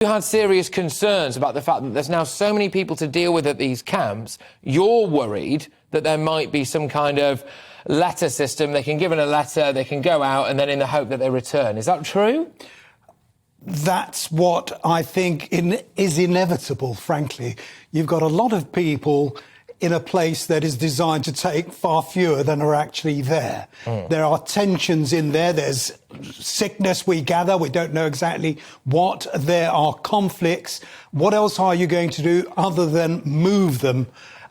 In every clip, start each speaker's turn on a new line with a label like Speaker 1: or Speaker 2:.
Speaker 1: You had serious concerns about the fact that there's now so many people to deal with at these camps. You're worried that there might be some kind of letter system. They can give in a letter, they can go out, and then in the hope that they return. Is that true?
Speaker 2: That's what I think is inevitable, frankly. You've got a lot of people in a place that is designed to take far fewer than are actually there. There are tensions in there. There's sickness, we gather. We don't know exactly what. There are conflicts. What else are you going to do other than move them?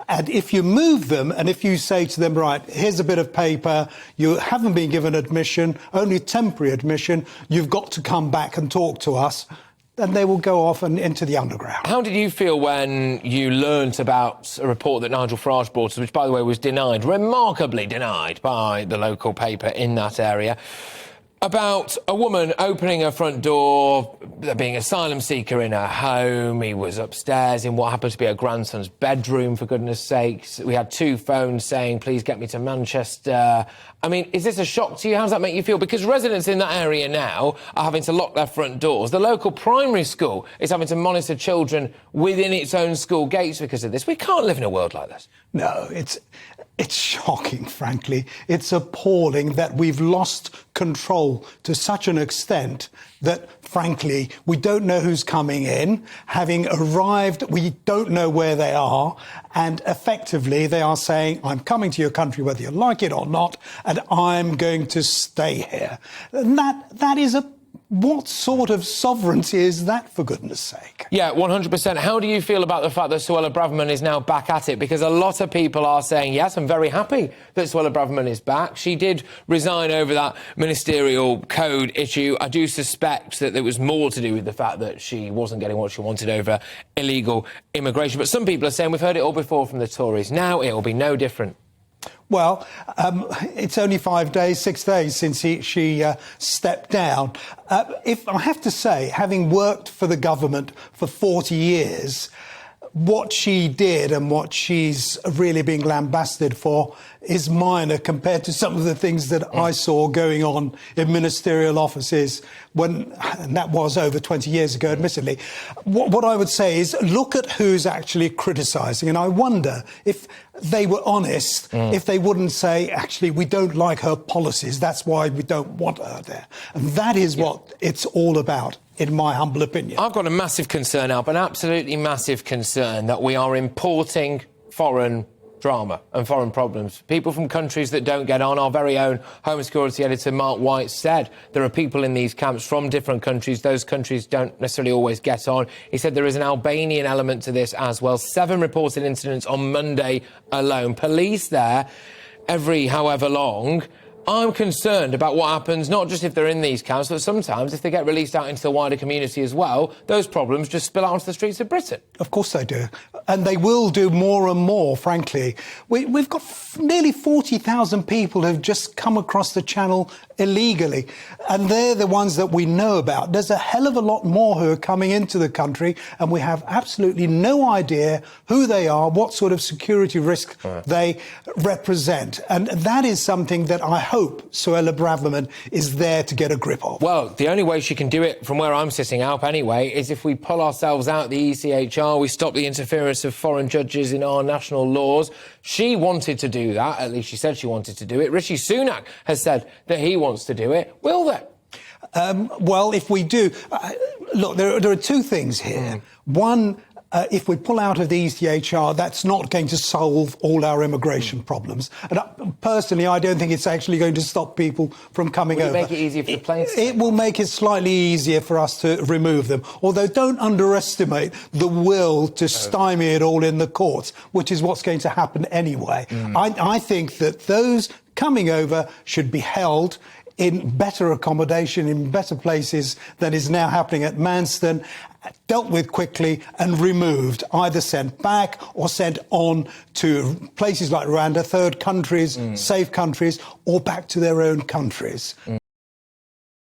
Speaker 2: And if you move them and if you say to them, right, here's a bit of paper, you haven't been given admission, only temporary admission, you've got to come back and talk to us, then they will go off and into the underground.
Speaker 1: How did you feel when you learnt about a report that Nigel Farage brought us, which, by the way, was denied, remarkably denied by the local paper in that area, about a woman opening her front door, there being an asylum seeker in her home. He was upstairs in what happened to be her grandson's bedroom, for goodness sakes. We had 2 phones saying, please get me to Manchester. I mean, is this a shock to you? How does that make you feel? Because residents in that area now are having to lock their front doors. The local primary school is having to monitor children within its own school gates because of this. We can't live in a world like this.
Speaker 2: No, it's shocking, frankly. It's appalling that we've lost control to such an extent that, frankly, we don't know who's coming in. Having arrived, we don't know where they are. And effectively, they are saying, I'm coming to your country whether you like it or not, and I'm going to stay here. And that is what sort of sovereignty is that, for goodness sake?
Speaker 1: Yeah, 100%. How do you feel about the fact that Suella Braverman is now back at it? Because a lot of people are saying, yes, I'm very happy that Suella Braverman is back. She did resign over that ministerial code issue. I do suspect that there was more to do with the fact that she wasn't getting what she wanted over illegal immigration. But some people are saying, we've heard it all before from the Tories. Now it will be no different.
Speaker 2: Well, it's only 6 days since she stepped down. If I have to say, having worked for the government for 40 years, what she did and what she's really being lambasted for is minor compared to some of the things that I saw going on in ministerial offices and that was over 20 years ago, admittedly. What I would say is look at who's actually criticising, and I wonder if they were honest, if they wouldn't say, actually, we don't like her policies, that's why we don't want her there. And that is what it's all about, in my humble opinion.
Speaker 1: I've got a massive concern, Alp, an absolutely massive concern that we are importing foreign drama and foreign problems. People from countries that don't get on. Our very own Home Security editor Mark White said there are people in these camps from different countries. Those countries don't necessarily always get on. He said there is an Albanian element to this as well. 7 reported incidents on Monday alone. Police there every however long. I'm concerned about what happens, not just if they're in these camps, but sometimes if they get released out into the wider community as well, those problems just spill out onto the streets of Britain.
Speaker 2: Of course they do. And they will do more and more, frankly. We've got nearly 40,000 people who've just come across the channel illegally. And they're the ones that we know about. There's a hell of a lot more who are coming into the country, and we have absolutely no idea who they are, what sort of security risk they represent. And that is something that I hope Suella Braverman is there to get a grip of.
Speaker 1: Well, the only way she can do it, from where I'm sitting, Alp, anyway, is if we pull ourselves out the ECHR, we stop the interference of foreign judges in our national laws. She wanted to do that, at least she said she wanted to do it. Rishi Sunak has said that he wants to do it. Will they?
Speaker 2: Well, if we do... look, there are 2 things here. One, if we pull out of the ECHR, that's not going to solve all our immigration problems. And personally, I don't think it's actually going to stop people from coming over.
Speaker 1: Will it make it easier for the planes?
Speaker 2: It will make it slightly easier for us to remove them. Although don't underestimate the will to stymie it all in the courts, which is what's going to happen anyway. I think that those coming over should be held in better accommodation, in better places than is now happening at Manston, dealt with quickly and removed, either sent back or sent on to places like Rwanda, third countries, safe countries, or back to their own countries.